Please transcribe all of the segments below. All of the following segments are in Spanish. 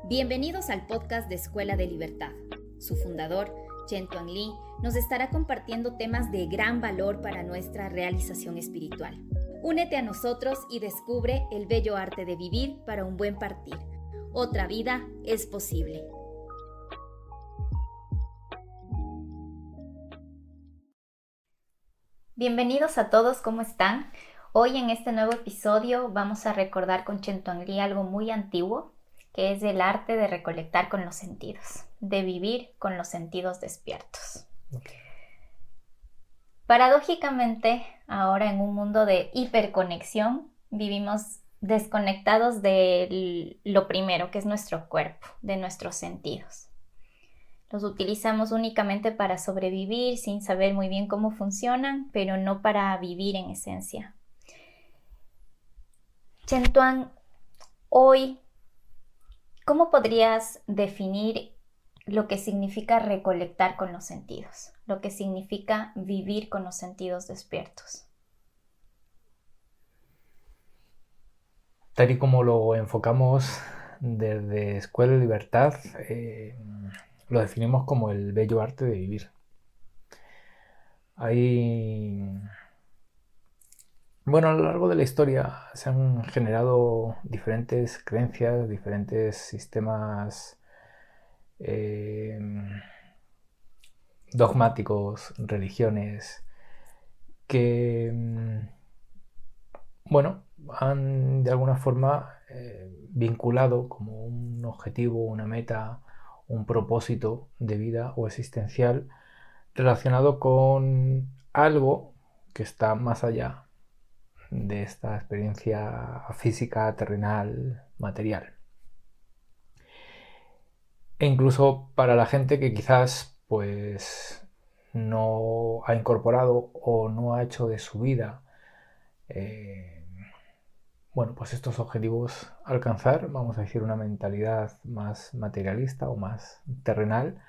Bienvenidos al podcast de Escuela de Libertad. Su fundador, Chen Tuan Lee, nos estará compartiendo temas de gran valor para nuestra realización espiritual. Únete a nosotros y descubre el bello arte de vivir para un buen partir. Otra vida es posible. Bienvenidos a todos, ¿cómo están? Hoy en este nuevo episodio vamos a recordar con Chen Tuan Lee algo muy antiguo, que es el arte de recolectar con los sentidos, de vivir con los sentidos despiertos. Paradójicamente, ahora en un mundo de hiperconexión, vivimos desconectados de lo primero, que es nuestro cuerpo, de nuestros sentidos. Los utilizamos únicamente para sobrevivir sin saber muy bien cómo funcionan, pero no para vivir en esencia. Chen Tuan, hoy, ¿cómo podrías definir lo que significa recolectar con los sentidos? Lo que significa vivir con los sentidos despiertos. Tal y como lo enfocamos desde Escuela de Libertad, lo definimos como el bello arte de vivir. Bueno, a lo largo de la historia se han generado diferentes creencias, diferentes sistemas dogmáticos, religiones, que, han de alguna forma vinculado como un objetivo, una meta, un propósito de vida o existencial relacionado con algo que está más allá de esta experiencia física, terrenal, material. E incluso para la gente que quizás pues no ha incorporado o no ha hecho de su vida pues estos objetivos alcanzar, vamos a decir una mentalidad más materialista o más terrenal,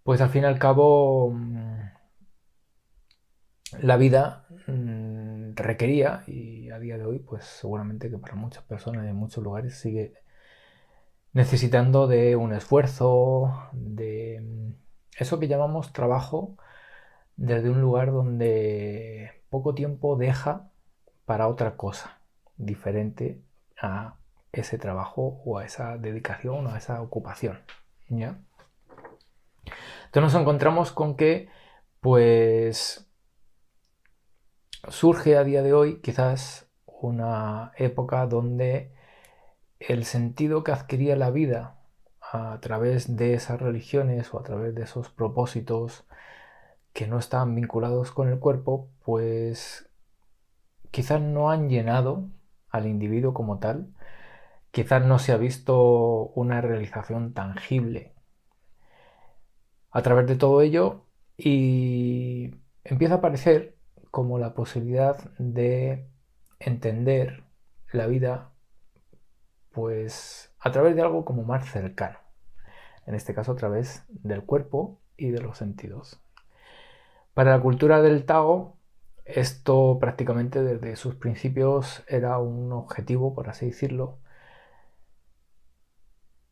pues al fin y al cabo la vida requería, y a día de hoy pues seguramente que para muchas personas en muchos lugares sigue necesitando de un esfuerzo, de eso que llamamos trabajo, desde un lugar donde poco tiempo deja para otra cosa diferente a ese trabajo o a esa dedicación o a esa ocupación, ¿ya? Entonces nos encontramos con que pues surge a día de hoy quizás una época donde el sentido que adquiría la vida a través de esas religiones o a través de esos propósitos que no estaban vinculados con el cuerpo, pues quizás no han llenado al individuo como tal, quizás no se ha visto una realización tangible a través de todo ello, y empieza a aparecer como la posibilidad de entender la vida pues a través de algo como más cercano, en este caso a través del cuerpo y de los sentidos. Para la cultura del Tao, esto prácticamente desde sus principios era un objetivo, por así decirlo,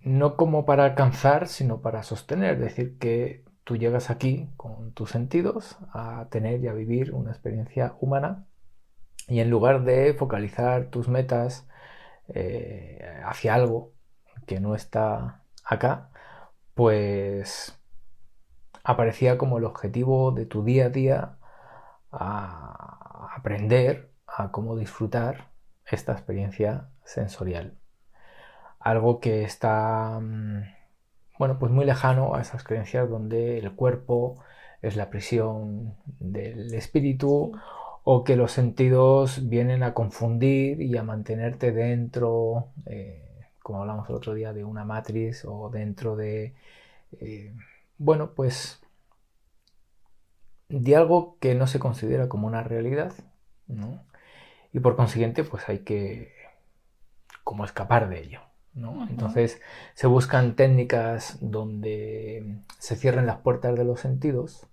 no como para alcanzar, sino para sostener. Es decir, que tú llegas aquí con tus sentidos a tener y a vivir una experiencia humana, y en lugar de focalizar tus metas hacia algo que no está acá, pues aparecía como el objetivo de tu día a día a aprender a cómo disfrutar esta experiencia sensorial. Algo que está pues muy lejano a esas creencias donde el cuerpo es la prisión del espíritu, o que los sentidos vienen a confundir y a mantenerte dentro, como hablamos el otro día, de una matriz, o dentro de pues de algo que no se considera como una realidad, ¿no? Y por consiguiente pues hay que como escapar de ello, ¿no? Entonces se buscan técnicas donde se cierren las puertas de los sentidos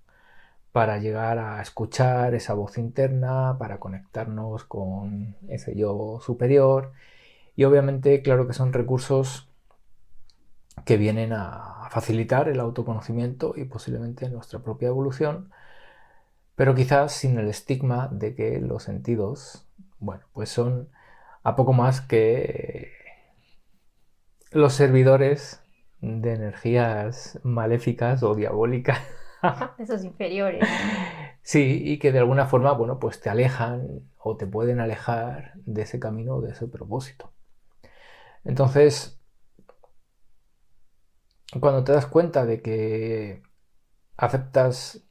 para llegar a escuchar esa voz interna, para conectarnos con ese yo superior. Y obviamente, claro que son recursos que vienen a facilitar el autoconocimiento y posiblemente nuestra propia evolución, pero quizás sin el estigma de que los sentidos, bueno, pues son a poco más que los servidores de energías maléficas o diabólicas. Esos inferiores. Sí, y que de alguna forma, bueno, pues te alejan o te pueden alejar de ese camino, de ese propósito. Entonces, cuando te das cuenta de que aceptas,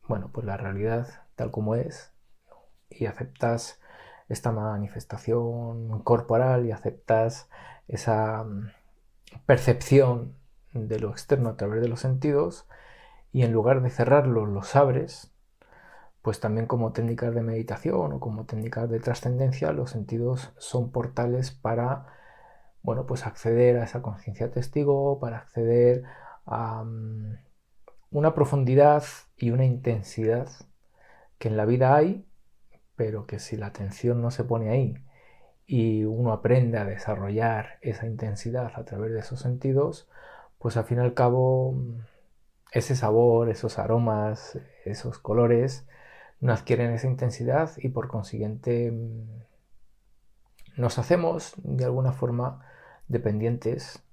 bueno, pues la realidad tal como es, y aceptas esta manifestación corporal y aceptas esa percepción de lo externo a través de los sentidos, y en lugar de cerrarlos los abres, pues también como técnicas de meditación o como técnicas de trascendencia, los sentidos son portales para, bueno, pues acceder a esa conciencia testigo, para acceder a una profundidad y una intensidad que en la vida hay, pero que si la atención no se pone ahí y uno aprende a desarrollar esa intensidad a través de esos sentidos, pues al fin y al cabo ese sabor, esos aromas, esos colores no adquieren esa intensidad y por consiguiente nos hacemos de alguna forma dependientes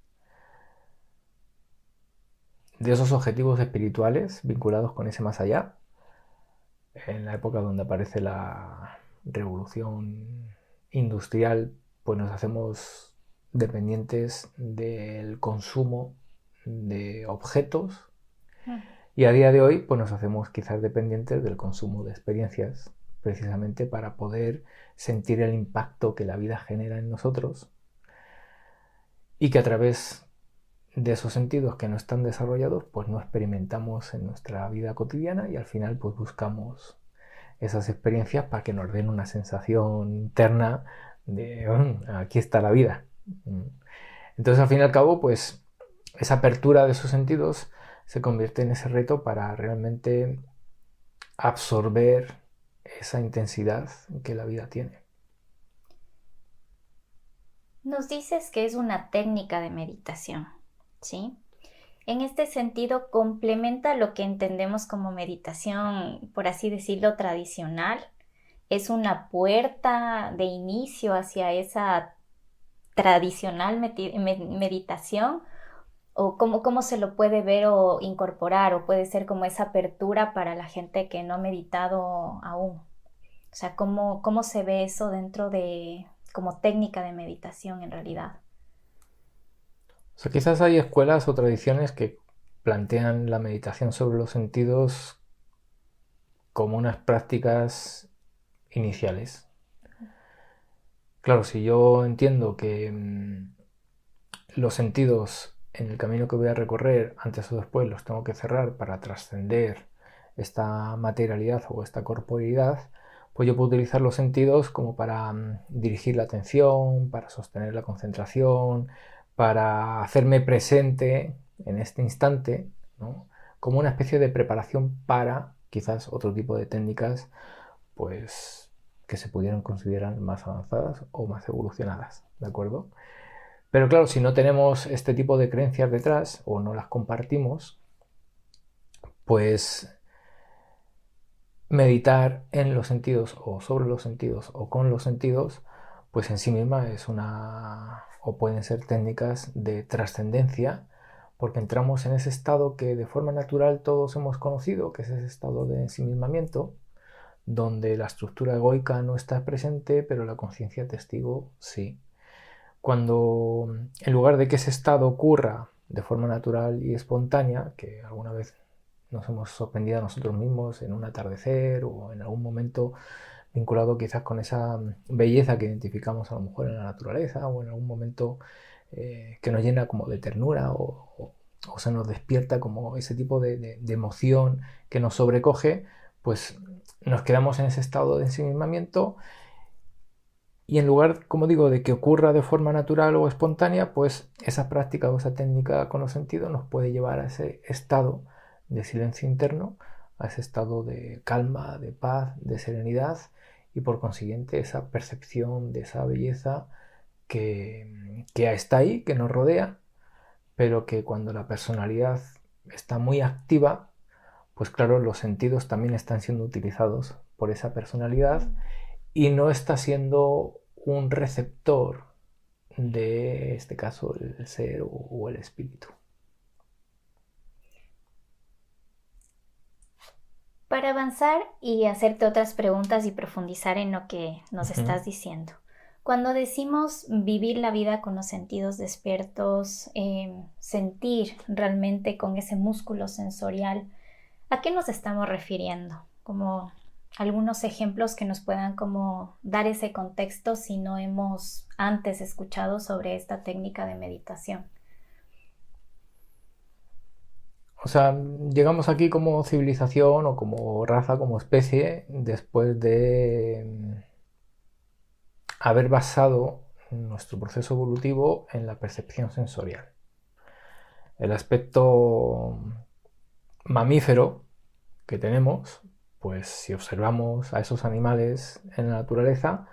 de esos objetivos espirituales vinculados con ese más allá. En la época donde aparece la revolución industrial, pues nos hacemos dependientes del consumo de objetos, y a día de hoy pues nos hacemos quizás dependientes del consumo de experiencias, precisamente para poder sentir el impacto que la vida genera en nosotros, y que a través de esos sentidos que no están desarrollados pues no experimentamos en nuestra vida cotidiana, y al final pues buscamos esas experiencias para que nos den una sensación interna de aquí está la vida. Entonces al fin y al cabo pues esa apertura de esos sentidos se convierte en ese reto para realmente absorber esa intensidad que la vida tiene. Nos dices que es una técnica de meditación, ¿sí? En este sentido, complementa lo que entendemos como meditación, por así decirlo, tradicional. Es una puerta de inicio hacia esa tradicional meditación, o cómo se lo puede ver o incorporar, o puede ser como esa apertura para la gente que no ha meditado aún. O sea, cómo se ve eso dentro de como técnica de meditación en realidad. O sea, quizás hay escuelas o tradiciones que plantean la meditación sobre los sentidos como unas prácticas iniciales. Claro, si yo entiendo que los sentidos en el camino que voy a recorrer, antes o después los tengo que cerrar para trascender esta materialidad o esta corporeidad, pues yo puedo utilizar los sentidos como para dirigir la atención, para sostener la concentración, para hacerme presente en este instante, ¿no? Como una especie de preparación para quizás otro tipo de técnicas, pues que se pudieran considerar más avanzadas o más evolucionadas, ¿de acuerdo? Pero claro, si no tenemos este tipo de creencias detrás o no las compartimos, pues meditar en los sentidos o sobre los sentidos o con los sentidos, pues en sí misma es una o pueden ser técnicas de trascendencia, porque entramos en ese estado que de forma natural todos hemos conocido, que es ese estado de ensimismamiento, donde la estructura egoica no está presente, pero la conciencia testigo sí. Cuando en lugar de que ese estado ocurra de forma natural y espontánea, que alguna vez nos hemos sorprendido a nosotros mismos en un atardecer o en algún momento vinculado quizás con esa belleza que identificamos a lo mejor en la naturaleza, o en algún momento que nos llena como de ternura o se nos despierta como ese tipo de emoción que nos sobrecoge, pues nos quedamos en ese estado de ensimismamiento, y en lugar, como digo, de que ocurra de forma natural o espontánea, pues esa práctica o esa técnica con los sentidos nos puede llevar a ese estado de silencio interno, a ese estado de calma, de paz, de serenidad, y por consiguiente esa percepción de esa belleza que está ahí, que nos rodea, pero que cuando la personalidad está muy activa, pues claro, los sentidos también están siendo utilizados por esa personalidad y no está siendo un receptor de este caso el ser o el espíritu. Para avanzar y hacerte otras preguntas y profundizar en lo que nos estás diciendo. Cuando decimos vivir la vida con los sentidos despiertos, sentir realmente con ese músculo sensorial, ¿a qué nos estamos refiriendo? Como algunos ejemplos que nos puedan como dar ese contexto si no hemos antes escuchado sobre esta técnica de meditación. O sea, llegamos aquí como civilización o como raza, como especie, después de haber basado nuestro proceso evolutivo en la percepción sensorial. El aspecto mamífero que tenemos, pues si observamos a esos animales en la naturaleza,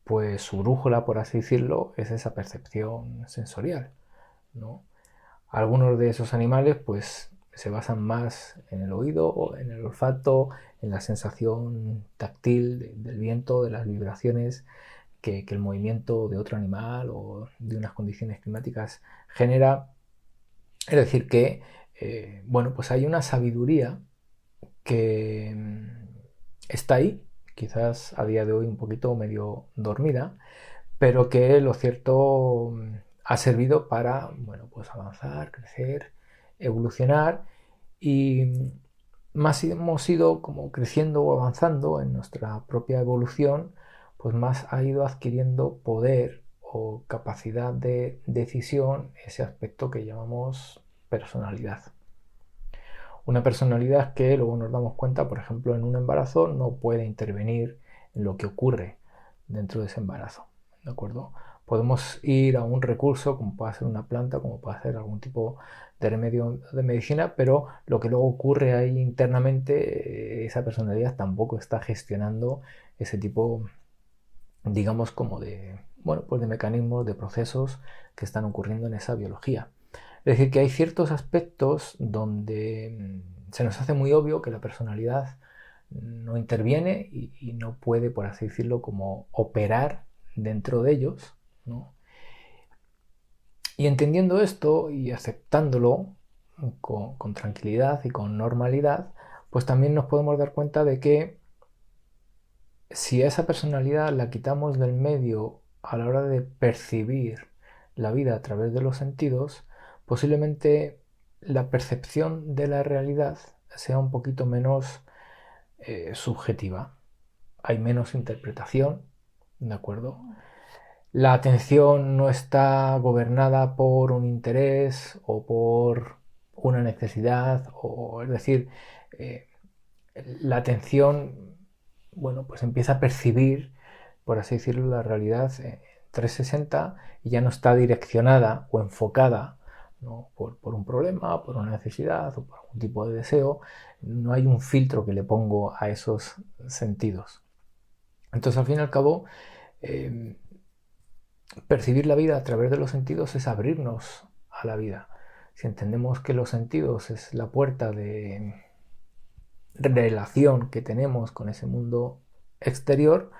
pues su brújula, por así decirlo, es esa percepción sensorial, ¿no? Algunos de esos animales pues se basan más en el oído, en el olfato, en la sensación táctil del viento, de las vibraciones que el movimiento de otro animal o de unas condiciones climáticas genera. Es decir, que bueno, pues hay una sabiduría que está ahí, quizás a día de hoy un poquito medio dormida, pero que lo cierto ha servido para, bueno, pues avanzar, crecer, evolucionar y más hemos ido como creciendo o avanzando en nuestra propia evolución, pues más ha ido adquiriendo poder o capacidad de decisión, ese aspecto que llamamos personalidad. Una personalidad que luego nos damos cuenta, por ejemplo, en un embarazo no puede intervenir en lo que ocurre dentro de ese embarazo, ¿de acuerdo? Podemos ir a un recurso, como puede ser una planta, como puede ser algún tipo de remedio de medicina, pero lo que luego ocurre ahí internamente, esa personalidad tampoco está gestionando ese tipo, digamos, como de, bueno, pues de mecanismos, de procesos que están ocurriendo en esa biología. Es decir, que hay ciertos aspectos donde se nos hace muy obvio que la personalidad no interviene y no puede, por así decirlo, como operar dentro de ellos, ¿no? Y entendiendo esto y aceptándolo con tranquilidad y con normalidad, pues también nos podemos dar cuenta de que si a esa personalidad la quitamos del medio a la hora de percibir la vida a través de los sentidos, posiblemente la percepción de la realidad sea un poquito menos subjetiva. Hay menos interpretación, ¿de acuerdo? La atención no está gobernada por un interés o por una necesidad, o es decir, la atención, bueno, pues empieza a percibir, por así decirlo, la realidad 360 y ya no está direccionada o enfocada, ¿no? por un problema, por una necesidad o por algún tipo de deseo. No hay un filtro que le pongo a esos sentidos. Entonces, al fin y al cabo, percibir la vida a través de los sentidos es abrirnos a la vida. Si entendemos que los sentidos es la puerta de relación que tenemos con ese mundo exterior,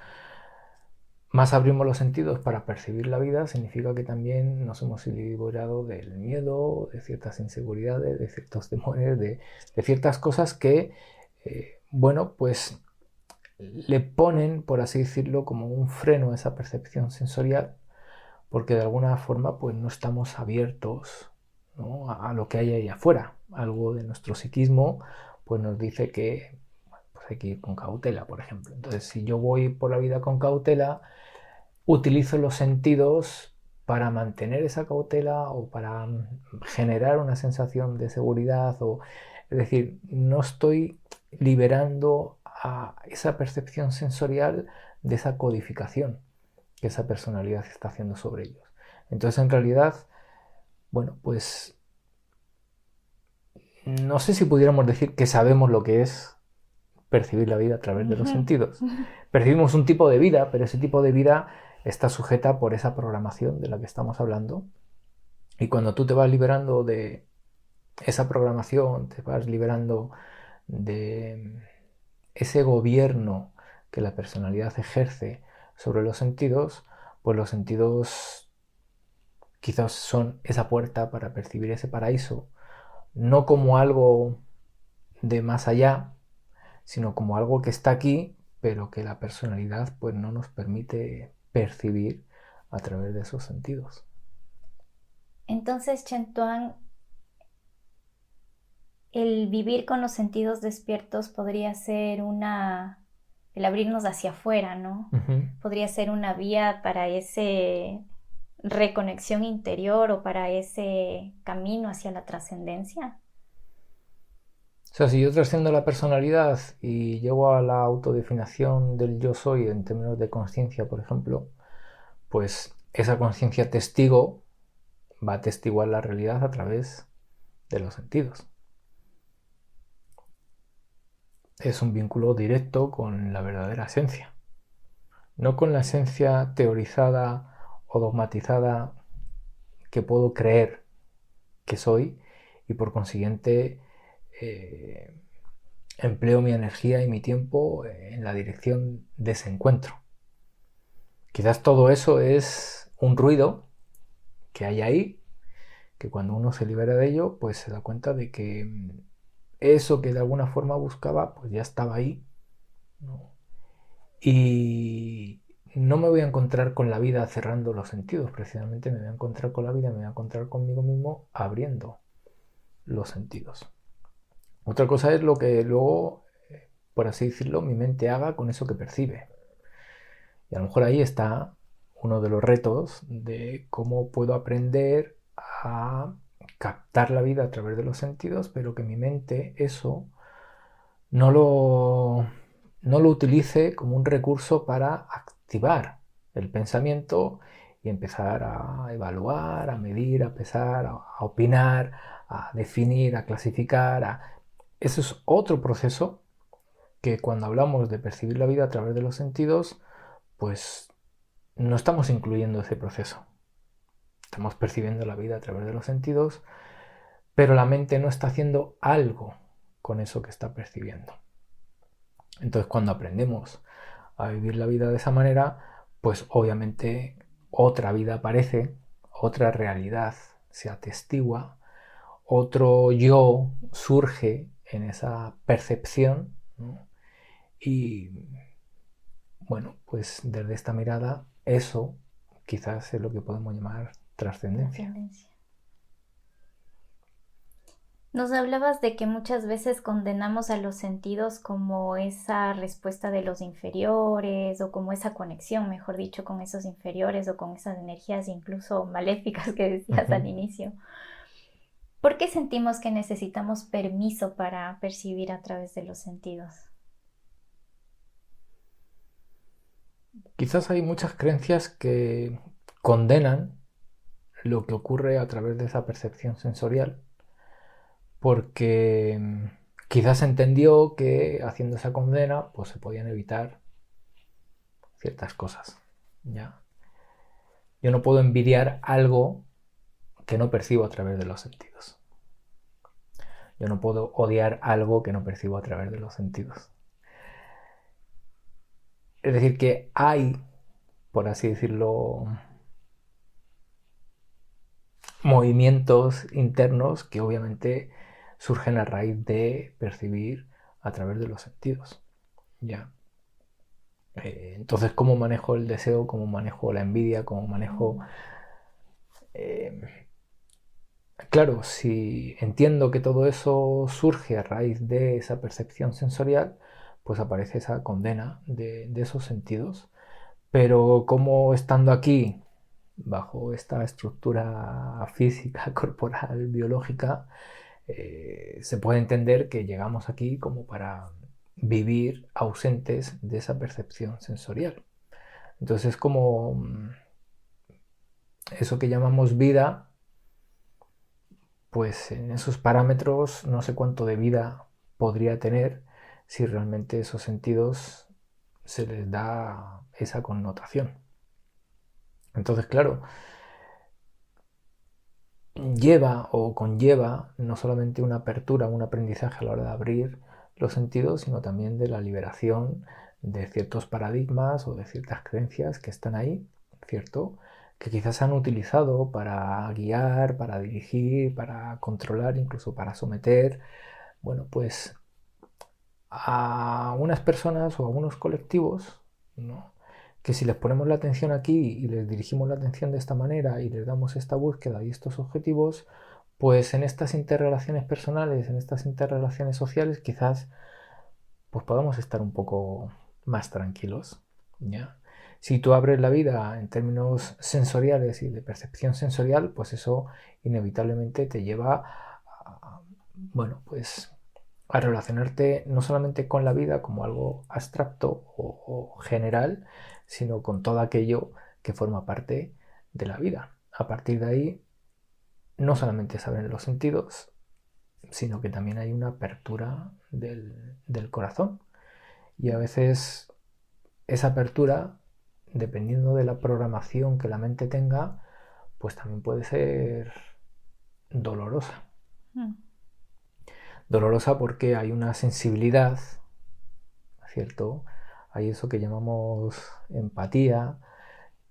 más abrimos los sentidos para percibir la vida, significa que también nos hemos liberado del miedo, de ciertas inseguridades, de ciertos temores, de ciertas cosas que, bueno, pues le ponen, por así decirlo, como un freno a esa percepción sensorial, porque de alguna forma pues no estamos abiertos, ¿no? a lo que hay ahí afuera. Algo de nuestro psiquismo pues nos dice que pues hay que ir con cautela, por ejemplo. Entonces, si yo voy por la vida con cautela, utilizo los sentidos para mantener esa cautela o para generar una sensación de seguridad, es decir, no estoy liberando a esa percepción sensorial de esa codificación que esa personalidad está haciendo sobre ellos. Entonces, en realidad, bueno, pues no sé si pudiéramos decir que sabemos lo que es percibir la vida a través de los sentidos. Percibimos un tipo de vida, pero ese tipo de vida está sujeta por esa programación de la que estamos hablando Y cuando tú te vas liberando de esa programación, te vas liberando de ese gobierno que la personalidad ejerce sobre los sentidos, pues los sentidos quizás son esa puerta para percibir ese paraíso, no como algo de más allá, sino como algo que está aquí, pero que la personalidad pues no nos permite percibir a través de esos sentidos. Entonces, Chentuán, el vivir con los sentidos despiertos podría ser el abrirnos hacia afuera, ¿no? Uh-huh. Podría ser una vía para ese reconexión interior o para ese camino hacia la trascendencia. O sea, si yo trasciendo la personalidad y llego a la autodefinición del yo soy en términos de conciencia, por ejemplo, pues esa conciencia testigo va a atestiguar la realidad a través de los sentidos. Es un vínculo directo con la verdadera esencia, no con la esencia teorizada o dogmatizada que puedo creer que soy y por consiguiente empleo mi energía y mi tiempo en la dirección de ese encuentro. Quizás todo eso es un ruido que hay ahí, que cuando uno se libera de ello, pues se da cuenta de que eso que de alguna forma buscaba, pues ya estaba ahí, ¿no? Y no me voy a encontrar con la vida cerrando los sentidos, precisamente me voy a encontrar con la vida, me voy a encontrar conmigo mismo abriendo los sentidos. Otra cosa es lo que luego, por así decirlo, mi mente haga con eso que percibe. Y a lo mejor ahí está uno de los retos de cómo puedo aprender a captar la vida a través de los sentidos, pero que mi mente eso no lo utilice como un recurso para activar el pensamiento y empezar a evaluar, a medir, a pesar, a opinar, a definir, a clasificar. Eso es otro proceso que cuando hablamos de percibir la vida a través de los sentidos, pues no estamos incluyendo ese proceso. Estamos percibiendo la vida a través de los sentidos, pero la mente no está haciendo algo con eso que está percibiendo. Entonces, cuando aprendemos a vivir la vida de esa manera, pues obviamente otra vida aparece, otra realidad se atestigua, otro yo surge en esa percepción, ¿no? Y bueno, pues desde esta mirada, eso quizás es lo que podemos llamar trascendencia. Nos hablabas de que muchas veces condenamos a los sentidos como esa respuesta de los inferiores o como esa conexión, mejor dicho, con esos inferiores o con esas energías incluso maléficas que decías al inicio. ¿Por qué sentimos que necesitamos permiso para percibir a través de los sentidos? Quizás hay muchas creencias que condenan lo que ocurre a través de esa percepción sensorial porque quizás se entendió que haciendo esa condena pues se podían evitar ciertas cosas. ¿Ya? Yo no puedo envidiar algo que no percibo a través de los sentidos. Yo no puedo odiar algo que no percibo a través de los sentidos. Es decir, que hay, por así decirlo, movimientos internos que obviamente surgen a raíz de percibir a través de los sentidos. ¿Ya? Entonces, ¿cómo manejo el deseo? ¿Cómo manejo la envidia? ¿Cómo manejo... Claro, si entiendo que todo eso surge a raíz de esa percepción sensorial, pues aparece esa condena de esos sentidos. Pero como estando aquí, bajo esta estructura física, corporal, biológica, se puede entender que llegamos aquí como para vivir ausentes de esa percepción sensorial. Entonces es como eso que llamamos vida, pues en esos parámetros no sé cuánto de vida podría tener si realmente esos sentidos se les da esa connotación. Entonces, claro, lleva o conlleva no solamente una apertura, un aprendizaje a la hora de abrir los sentidos, sino también de la liberación de ciertos paradigmas o de ciertas creencias que están ahí, ¿cierto? Que quizás se han utilizado para guiar, para dirigir, para controlar, incluso para someter, bueno, pues a unas personas o a unos colectivos, ¿no? Que si les ponemos la atención aquí y les dirigimos la atención de esta manera y les damos esta búsqueda y estos objetivos, pues en estas interrelaciones personales, en estas interrelaciones sociales, quizás pues podamos estar un poco más tranquilos, ¿ya? Si tú abres la vida en términos sensoriales y de percepción sensorial, pues eso inevitablemente te lleva a, bueno, pues a relacionarte no solamente con la vida como algo abstracto o general, sino con todo aquello que forma parte de la vida. A partir de ahí, no solamente se abren los sentidos, sino que también hay una apertura del corazón. Y a veces esa apertura, dependiendo de la programación que la mente tenga, pues también puede ser dolorosa. Mm. Dolorosa porque hay una sensibilidad, ¿cierto? Hay eso que llamamos empatía,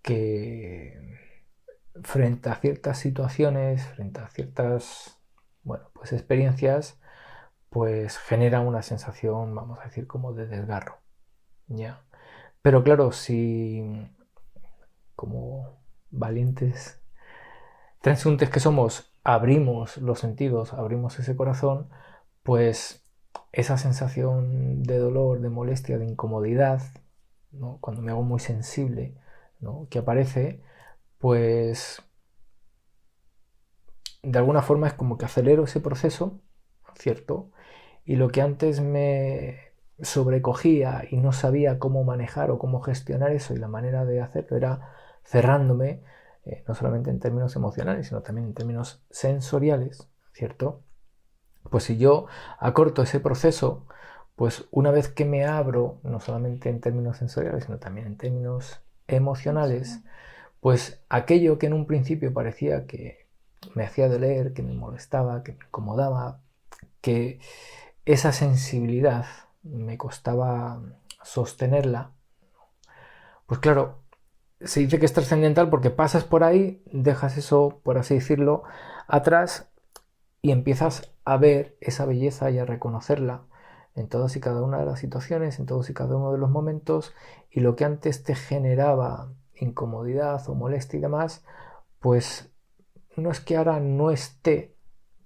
que frente a ciertas situaciones, frente a ciertas, bueno, pues experiencias, pues genera una sensación, vamos a decir, como de desgarro, ¿ya? Pero claro, si como valientes transeúntes que somos, abrimos los sentidos, abrimos ese corazón, pues esa sensación de dolor, de molestia, de incomodidad, ¿no? Cuando me hago muy sensible, ¿no? Que aparece, pues de alguna forma es como que acelero ese proceso, ¿cierto? Y lo que antes me sobrecogía y no sabía cómo manejar o cómo gestionar eso y la manera de hacerlo era cerrándome, no solamente en términos emocionales, sino también en términos sensoriales, ¿cierto? Pues si yo acorto ese proceso, pues una vez que me abro, no solamente en términos sensoriales, sino también en términos emocionales, pues aquello que en un principio parecía que me hacía doler, que me molestaba, que me incomodaba, que esa sensibilidad me costaba sostenerla, pues claro, se dice que es trascendental porque pasas por ahí, dejas eso, por así decirlo, atrás y empiezas a ver esa belleza y a reconocerla en todas y cada una de las situaciones, en todos y cada uno de los momentos, y lo que antes te generaba incomodidad o molestia y demás, pues no es que ahora no esté,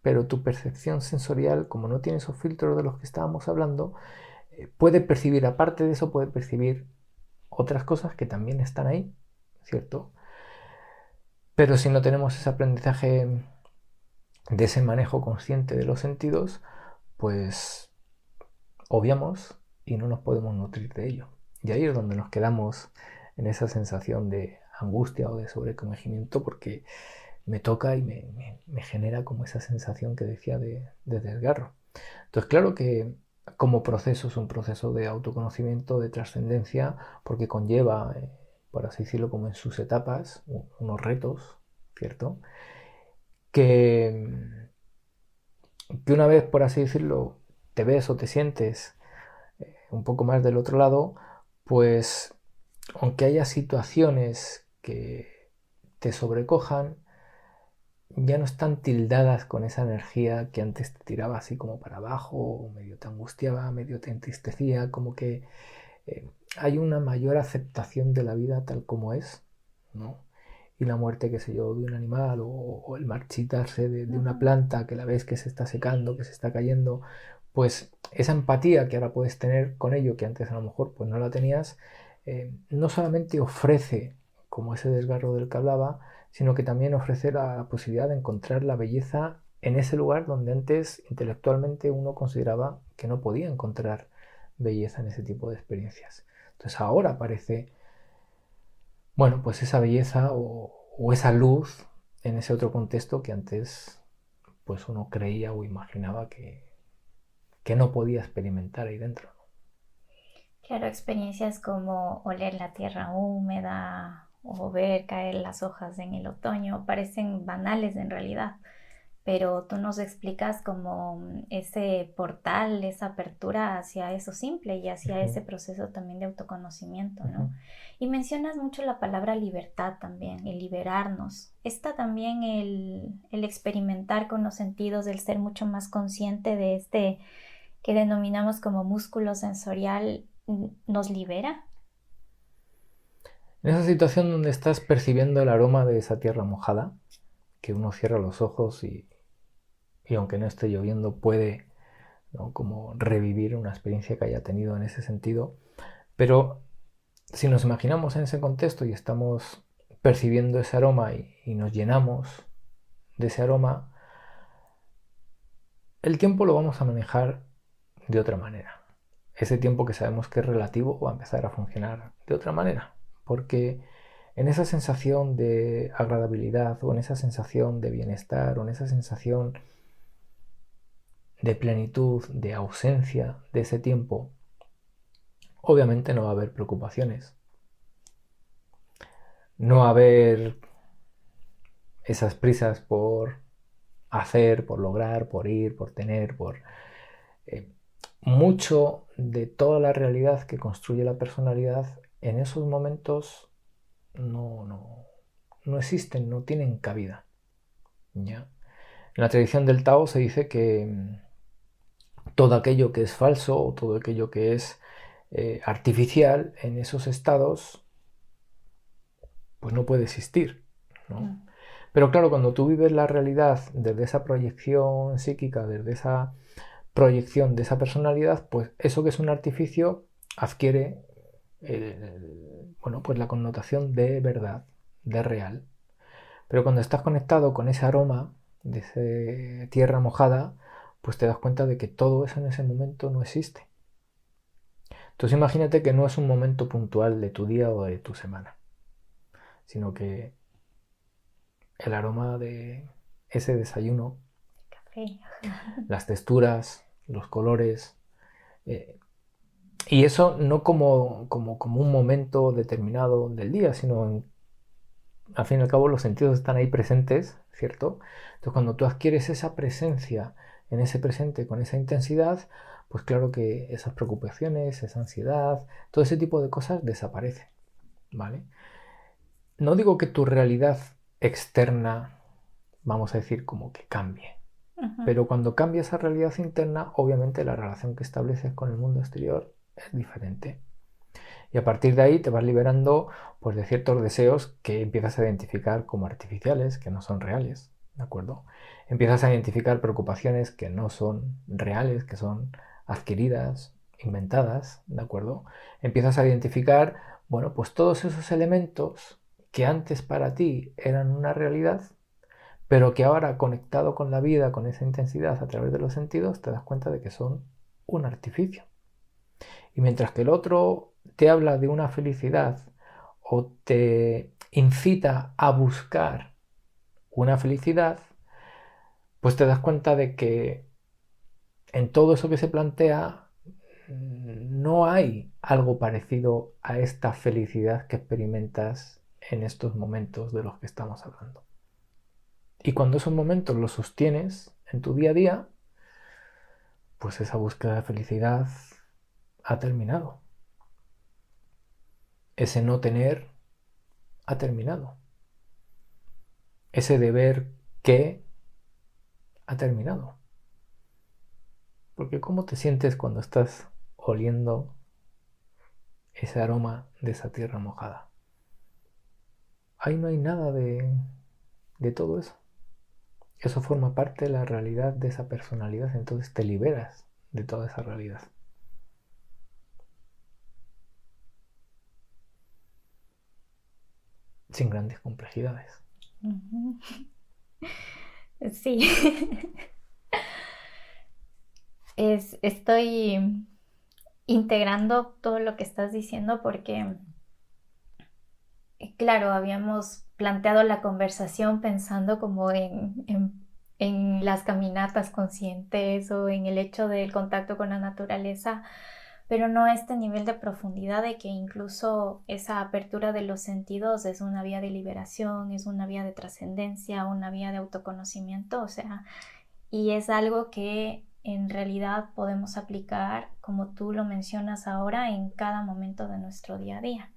pero tu percepción sensorial, como no tiene esos filtros de los que estábamos hablando, puede percibir, aparte de eso, puede percibir otras cosas que también están ahí, ¿cierto? Pero si no tenemos ese aprendizaje de ese manejo consciente de los sentidos, pues obviamos y no nos podemos nutrir de ello. Y ahí es donde nos quedamos en esa sensación de angustia o de sobrecogimiento porque me toca y me genera como esa sensación que decía de desgarro. Entonces, claro que como proceso es un proceso de autoconocimiento, de trascendencia, porque conlleva, por así decirlo, como en sus etapas, unos retos, ¿cierto? Que, que una vez, por así decirlo, te ves o te sientes un poco más del otro lado, pues aunque haya situaciones que te sobrecojan, ya no están tildadas con esa energía que antes te tiraba así como para abajo, o medio te angustiaba, medio te entristecía, como que hay una mayor aceptación de la vida tal como es, ¿no? Y la muerte, qué sé yo, de un animal o el marchitarse de una planta que la ves que se está secando, que se está cayendo, pues esa empatía que ahora puedes tener con ello, que antes a lo mejor pues no la tenías, no solamente ofrece como ese desgarro del que hablaba, sino que también ofrece la posibilidad de encontrar la belleza en ese lugar donde antes intelectualmente uno consideraba que no podía encontrar belleza en ese tipo de experiencias. Entonces ahora aparece, bueno, pues esa belleza o esa luz en ese otro contexto que antes pues uno creía o imaginaba que no podía experimentar ahí dentro. Claro, experiencias como oler la tierra húmeda o ver caer las hojas en el otoño parecen banales en realidad, pero tú nos explicas como ese portal, esa apertura hacia eso simple y hacia ese proceso también de autoconocimiento, ¿no? Y mencionas mucho la palabra libertad también, el liberarnos. Está también el experimentar con los sentidos, el ser mucho más consciente de este que denominamos como músculo sensorial, ¿nos libera? En esa situación donde estás percibiendo el aroma de esa tierra mojada, que uno cierra los ojos y aunque no esté lloviendo puede, ¿no?, como revivir una experiencia que haya tenido en ese sentido. Pero si nos imaginamos en ese contexto y estamos percibiendo ese aroma y nos llenamos de ese aroma, el tiempo lo vamos a manejar de otra manera. Ese tiempo que sabemos que es relativo va a empezar a funcionar de otra manera, porque en esa sensación de agradabilidad o en esa sensación de bienestar o en esa sensación de plenitud, de ausencia de ese tiempo, obviamente no va a haber preocupaciones, no va a haber esas prisas por hacer, por lograr, por ir, por tener, por... mucho de toda la realidad que construye la personalidad en esos momentos no existen, no tienen cabida. ¿Ya? En la tradición del Tao se dice que todo aquello que es falso o todo aquello que es artificial en esos estados pues no puede existir, ¿no? Pero claro, cuando tú vives la realidad desde esa proyección psíquica, desde esa proyección de esa personalidad, pues eso que es un artificio adquiere pues la connotación de verdad, de real. Pero cuando estás conectado con ese aroma de esa tierra mojada, pues te das cuenta de que todo eso en ese momento no existe. Entonces imagínate que no es un momento puntual de tu día o de tu semana, sino que el aroma de ese desayuno, Café. las texturas, los colores, y eso no como un momento determinado del día, sino al fin y al cabo los sentidos están ahí presentes, ¿cierto? Entonces cuando tú adquieres esa presencia en ese presente con esa intensidad, pues claro que esas preocupaciones, esa ansiedad, todo ese tipo de cosas desaparecen, ¿vale? No digo que tu realidad externa, vamos a decir, como que cambie, pero cuando cambia esa realidad interna, obviamente la relación que estableces con el mundo exterior es diferente. Y a partir de ahí te vas liberando pues, de ciertos deseos que empiezas a identificar como artificiales, que no son reales, ¿de acuerdo? Empiezas a identificar preocupaciones que no son reales, que son adquiridas, inventadas, ¿de acuerdo? Empiezas a identificar, bueno, pues todos esos elementos que antes para ti eran una realidad, pero que ahora conectado con la vida, con esa intensidad a través de los sentidos, te das cuenta de que son un artificio. Y mientras que el otro te habla de una felicidad o te incita a buscar una felicidad, pues te das cuenta de que en todo eso que se plantea no hay algo parecido a esta felicidad que experimentas en estos momentos de los que estamos hablando. Y cuando esos momentos los sostienes en tu día a día, pues esa búsqueda de felicidad ha terminado. Ese no tener ha terminado. Ese deber que ha terminado. Porque ¿cómo te sientes cuando estás oliendo ese aroma de esa tierra mojada? Ahí no hay nada de todo eso. Eso forma parte de la realidad de esa personalidad, entonces te liberas de toda esa realidad. Sin grandes complejidades. Sí. Estoy integrando todo lo que estás diciendo porque, claro, habíamos planteado la conversación pensando como en las caminatas conscientes o en el hecho del contacto con la naturaleza, pero no a este nivel de profundidad de que incluso esa apertura de los sentidos es una vía de liberación, es una vía de trascendencia, una vía de autoconocimiento, o sea, y es algo que en realidad podemos aplicar, como tú lo mencionas ahora, en cada momento de nuestro día a día.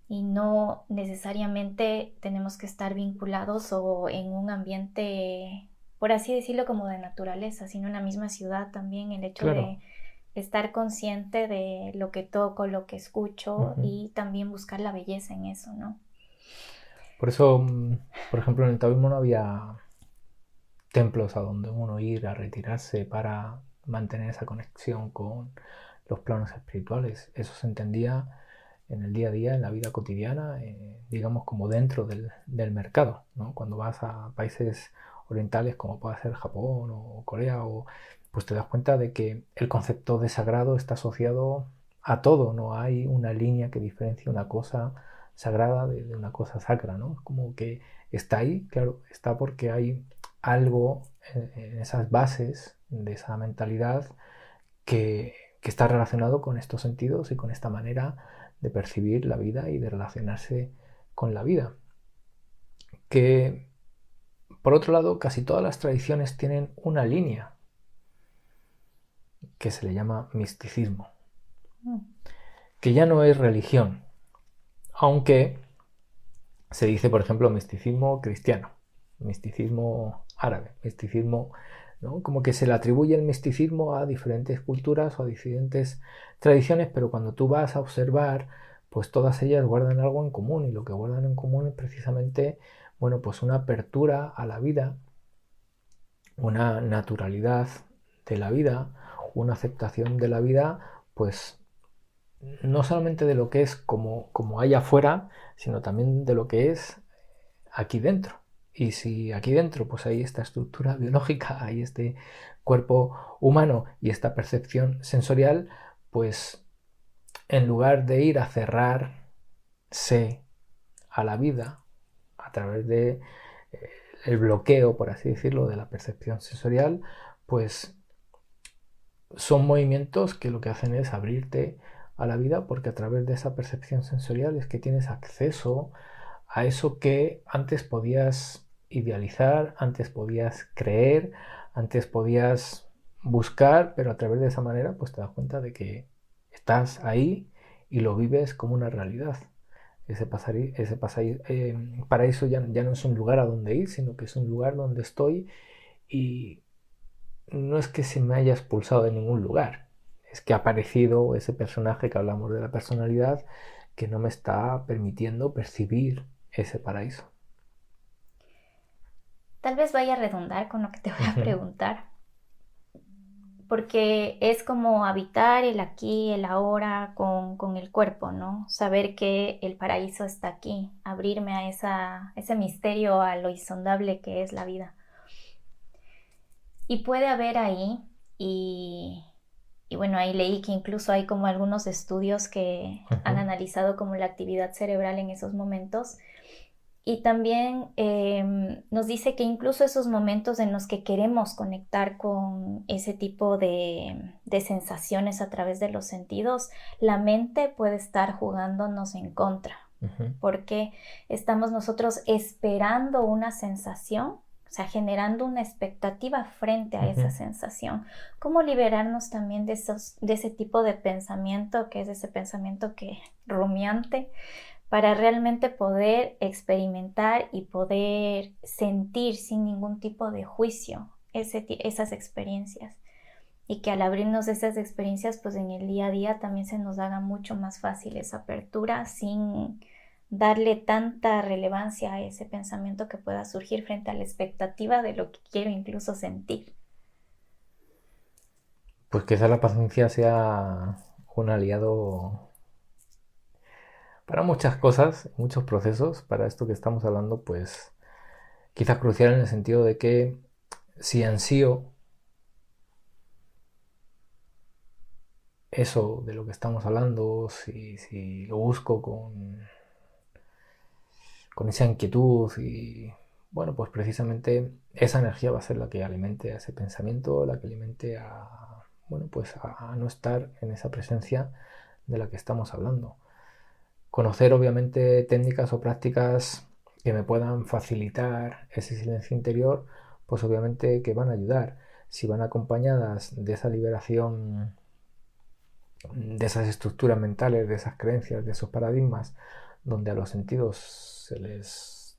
Y no necesariamente tenemos que estar vinculados o en un ambiente, por así decirlo, como de naturaleza, sino en la misma ciudad también, el hecho Claro. de estar consciente de lo que toco, lo que escucho y también buscar la belleza en eso, ¿no? Por eso, por ejemplo, en el taoísmo no había templos a donde uno ir a retirarse para mantener esa conexión con los planos espirituales. Eso se entendía en el día a día, en la vida cotidiana, digamos como dentro del mercado, ¿no? Cuando vas a países orientales como puede ser Japón o Corea, pues te das cuenta de que el concepto de sagrado está asociado a todo, no hay una línea que diferencie una cosa sagrada de una cosa sacra, ¿no? Como que está ahí, claro, está porque hay algo en esas bases de esa mentalidad que está relacionado con estos sentidos y con esta manera de percibir la vida y de relacionarse con la vida. Que, por otro lado, casi todas las tradiciones tienen una línea que se le llama misticismo, que ya no es religión, aunque se dice, por ejemplo, misticismo cristiano, misticismo árabe, misticismo, ¿no? Como que se le atribuye el misticismo a diferentes culturas o a diferentes tradiciones, pero cuando tú vas a observar, pues todas ellas guardan algo en común, y lo que guardan en común es precisamente, bueno, pues una apertura a la vida, una naturalidad de la vida, una aceptación de la vida, pues no solamente de lo que es como hay afuera, sino también de lo que es aquí dentro. Y si aquí dentro pues hay esta estructura biológica, hay este cuerpo humano y esta percepción sensorial, pues en lugar de ir a cerrarse a la vida a través de el bloqueo, por así decirlo, de la percepción sensorial, pues son movimientos que lo que hacen es abrirte a la vida, porque a través de esa percepción sensorial es que tienes acceso a eso que antes podías idealizar, antes podías creer, antes podías buscar, pero a través de esa manera pues te das cuenta de que estás ahí y lo vives como una realidad. Paraíso ya no es un lugar a donde ir, sino que es un lugar donde estoy, y no es que se me haya expulsado de ningún lugar, es que ha aparecido ese personaje que hablamos de la personalidad que no me está permitiendo percibir ese paraíso. Tal vez vaya a redundar con lo que te voy a preguntar, porque es como habitar el aquí, el ahora con el cuerpo, ¿no? Saber que el paraíso está aquí, abrirme a ese misterio, a lo insondable que es la vida. Y puede haber ahí, y bueno, ahí leí que incluso hay como algunos estudios que han analizado como la actividad cerebral en esos momentos. Y también nos dice que incluso esos momentos en los que queremos conectar con ese tipo de sensaciones a través de los sentidos, la mente puede estar jugándonos en contra, porque estamos nosotros esperando una sensación, o sea, generando una expectativa frente a esa sensación. ¿Cómo liberarnos también de ese tipo de pensamiento, que es ese pensamiento que rumiante, para realmente poder experimentar y poder sentir sin ningún tipo de juicio esas experiencias? Y que al abrirnos esas experiencias, pues en el día a día también se nos haga mucho más fácil esa apertura sin darle tanta relevancia a ese pensamiento que pueda surgir frente a la expectativa de lo que quiero incluso sentir. Pues quizá la paciencia sea un aliado para muchas cosas, muchos procesos. Para esto que estamos hablando, pues quizás crucial en el sentido de que si ansío eso de lo que estamos hablando, si lo busco con esa inquietud, y bueno, pues precisamente esa energía va a ser la que alimente a ese pensamiento, la que alimente a, bueno, pues a no estar en esa presencia de la que estamos hablando. Conocer obviamente técnicas o prácticas que me puedan facilitar ese silencio interior, pues obviamente que van a ayudar. Si van acompañadas de esa liberación de esas estructuras mentales, de esas creencias, de esos paradigmas, donde a los sentidos se les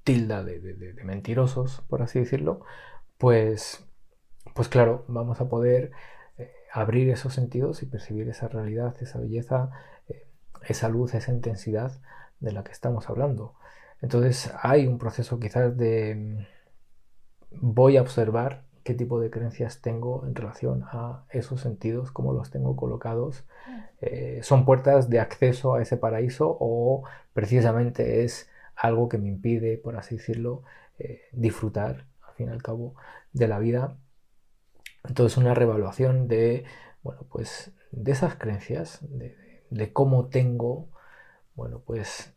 tilda de mentirosos, por así decirlo, pues, pues claro, vamos a poder abrir esos sentidos y percibir esa realidad, esa belleza, esa luz, esa intensidad de la que estamos hablando. Entonces hay un proceso quizás de voy a observar qué tipo de creencias tengo en relación a esos sentidos, cómo los tengo colocados. ¿Son puertas de acceso a ese paraíso o precisamente es algo que me impide, por así decirlo, disfrutar, al fin y al cabo, de la vida? Entonces una reevaluación de, bueno, pues de esas creencias, de cómo tengo, bueno, pues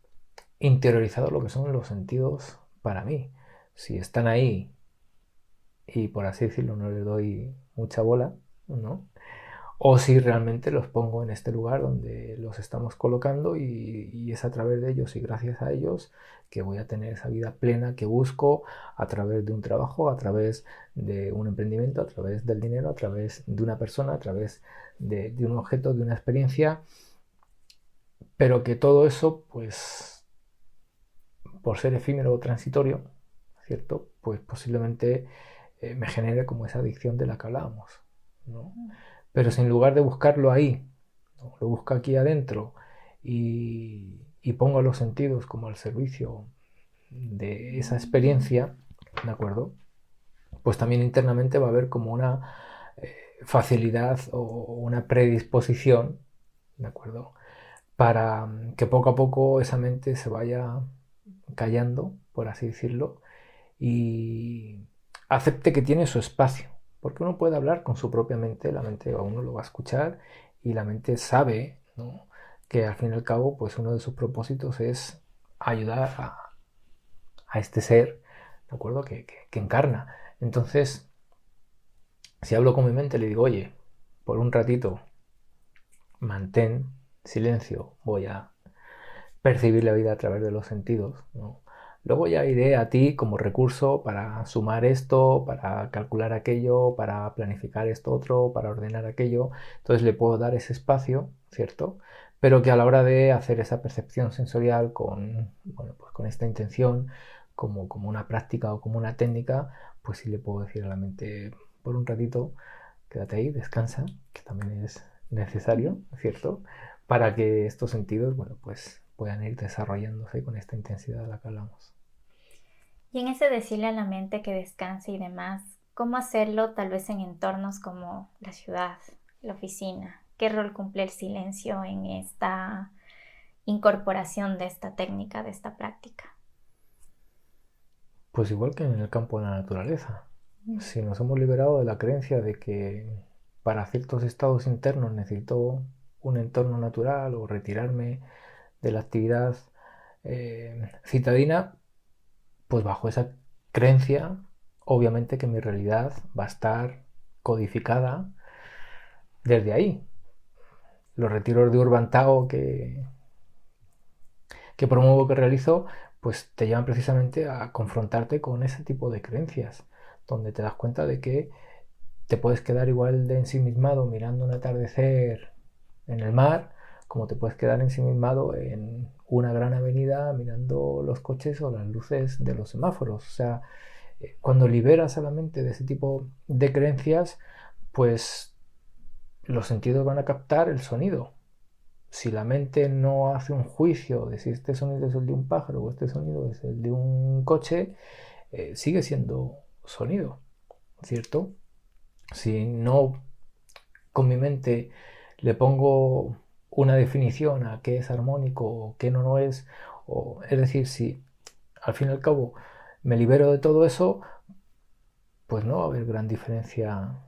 interiorizado lo que son los sentidos para mí. Si están ahí y por así decirlo no les doy mucha bola, ¿no? O si realmente los pongo en este lugar donde los estamos colocando y es a través de ellos y gracias a ellos que voy a tener esa vida plena que busco a través de un trabajo, a través de un emprendimiento, a través del dinero, a través de una persona, a través de un objeto, de una experiencia, pero que todo eso, pues, por ser efímero o transitorio, ¿cierto? Pues posiblemente me genere como esa adicción de la que hablábamos, ¿no? Pero si en lugar de buscarlo ahí, ¿no? Lo busco aquí adentro y pongo los sentidos como al servicio de esa experiencia, ¿de acuerdo? Pues también internamente va a haber como una facilidad o una predisposición, ¿de acuerdo? Para que poco a poco esa mente se vaya callando, por así decirlo, y acepte que tiene su espacio, porque uno puede hablar con su propia mente, la mente a uno lo va a escuchar y la mente sabe, ¿no?, que al fin y al cabo pues uno de sus propósitos es ayudar a este ser, ¿de acuerdo?, que encarna. Entonces, si hablo con mi mente, le digo, oye, por un ratito, mantén silencio, voy a percibir la vida a través de los sentidos, ¿no? Luego ya iré a ti como recurso para sumar esto, para calcular aquello, para planificar esto otro, para ordenar aquello. Entonces le puedo dar ese espacio, ¿cierto? Pero que a la hora de hacer esa percepción sensorial con, bueno, pues con esta intención, como una práctica o como una técnica, pues sí le puedo decir a la mente, por un ratito, quédate ahí, descansa, que también es necesario, ¿cierto? Para que estos sentidos, bueno, pues puedan ir desarrollándose con esta intensidad de la que hablamos. Y en ese decirle a la mente que descanse y demás, ¿cómo hacerlo tal vez en entornos como la ciudad, la oficina? ¿Qué rol cumple el silencio en esta incorporación de esta técnica, de esta práctica? Pues igual que en el campo de la naturaleza. Si nos hemos liberado de la creencia de que para ciertos estados internos necesito un entorno natural o retirarme de la actividad citadina, pues bajo esa creencia, obviamente que mi realidad va a estar codificada desde ahí. Los retiros de Urban Tao que promuevo, que realizo, pues te llevan precisamente a confrontarte con ese tipo de creencias, donde te das cuenta de que te puedes quedar igual de ensimismado mirando un atardecer en el mar, como te puedes quedar ensimismado en una gran avenida mirando los coches o las luces de los semáforos. O sea, cuando liberas a la mente de ese tipo de creencias, pues los sentidos van a captar el sonido. Si la mente no hace un juicio de si este sonido es el de un pájaro o este sonido es el de un coche, sigue siendo sonido, ¿cierto? Si no con mi mente le pongo una definición a qué es armónico o qué no es, o, es decir, si al fin y al cabo me libero de todo eso, pues no va a haber gran diferencia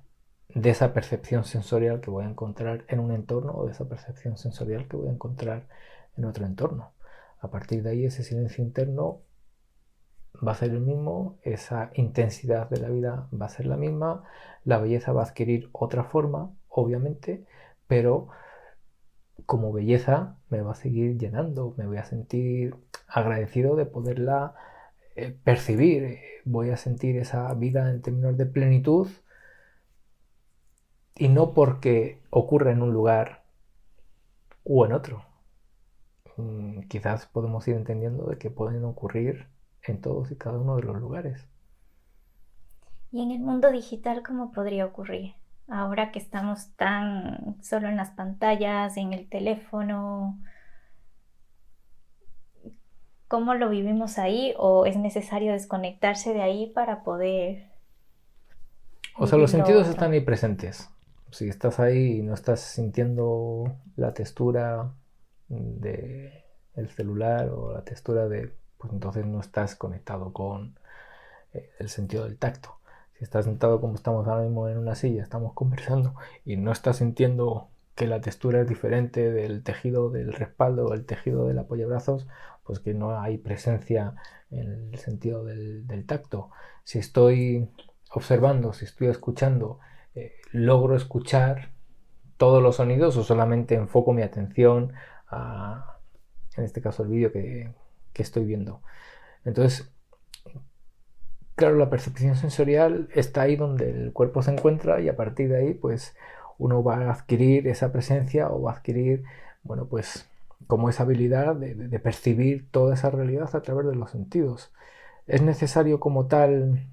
de esa percepción sensorial que voy a encontrar en un entorno o de esa percepción sensorial que voy a encontrar en otro entorno. A partir de ahí ese silencio interno va a ser el mismo, esa intensidad de la vida va a ser la misma, la belleza va a adquirir otra forma, obviamente, pero como belleza me va a seguir llenando, me voy a sentir agradecido de poderla percibir, voy a sentir esa vida en términos de plenitud, y no porque ocurra en un lugar u en otro. Quizás podemos ir entendiendo de que pueden ocurrir en todos y cada uno de los lugares. Y en el mundo digital, ¿cómo podría ocurrir? Ahora que estamos tan solo en las pantallas, en el teléfono, ¿cómo lo vivimos ahí? ¿O es necesario desconectarse de ahí para poder O sea, vivir los lo sentidos otro? están ahí presentes. Si estás ahí y no estás sintiendo la textura del celular o la textura pues entonces no estás conectado con el sentido del tacto. Si estás sentado como estamos ahora mismo en una silla, estamos conversando y no estás sintiendo que la textura es diferente del tejido del respaldo o el tejido del apoyabrazos, pues que no hay presencia en el sentido del tacto. Si estoy observando, si estoy escuchando, logro escuchar todos los sonidos o solamente enfoco mi atención a, en este caso, el vídeo que estoy viendo. Entonces, claro, la percepción sensorial está ahí donde el cuerpo se encuentra y a partir de ahí, pues uno va a adquirir esa presencia o va a adquirir, bueno, pues como esa habilidad de percibir toda esa realidad a través de los sentidos. ¿Es necesario como tal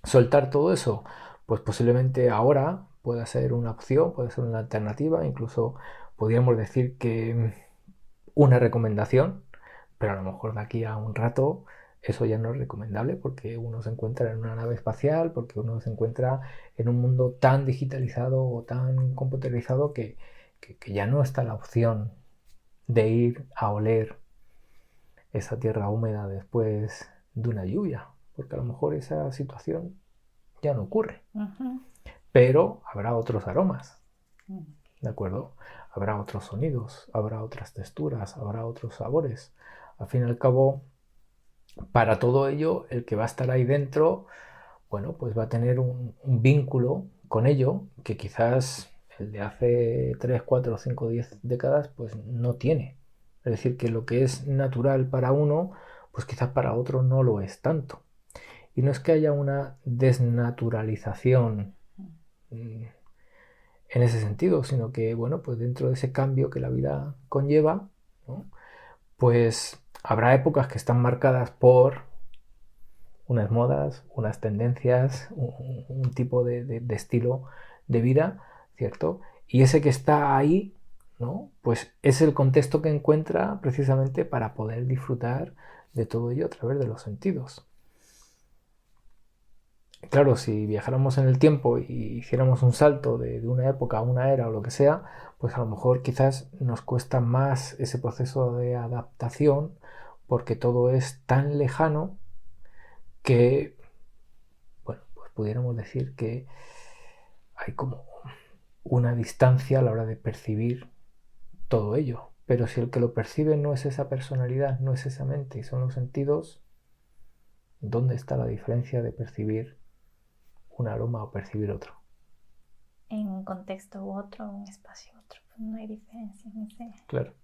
soltar todo eso? Pues posiblemente ahora pueda ser una opción, puede ser una alternativa, incluso podríamos decir que una recomendación, pero a lo mejor de aquí a un rato eso ya no es recomendable porque uno se encuentra en una nave espacial, porque uno se encuentra en un mundo tan digitalizado o tan computerizado que ya no está la opción de ir a oler esa tierra húmeda después de una lluvia, porque a lo mejor esa situación ya no ocurre. Ujú. Pero habrá otros aromas, ¿de acuerdo? Habrá otros sonidos, habrá otras texturas, habrá otros sabores. Al fin y al cabo, para todo ello, el que va a estar ahí dentro, bueno, pues va a tener un vínculo con ello que quizás el de hace 3, 4, 5, 10 décadas, pues no tiene. Es decir, que lo que es natural para uno, pues quizás para otro no lo es tanto. Y no es que haya una desnaturalización en ese sentido, sino que, bueno, pues dentro de ese cambio que la vida conlleva, ¿no? Pues habrá épocas que están marcadas por unas modas, unas tendencias, un tipo de estilo de vida, ¿cierto? Y ese que está ahí, ¿no? Pues es el contexto que encuentra precisamente para poder disfrutar de todo ello a través de los sentidos. Claro, si viajáramos en el tiempo y hiciéramos un salto de una época a una era o lo que sea, pues a lo mejor quizás nos cuesta más ese proceso de adaptación porque todo es tan lejano que, bueno, pues pudiéramos decir que hay como una distancia a la hora de percibir todo ello. Pero si el que lo percibe no es esa personalidad, no es esa mente y son los sentidos, ¿dónde está la diferencia de percibir un aroma o percibir otro? En un contexto u otro, un espacio u otro, pues no hay diferencia en ese. Claro.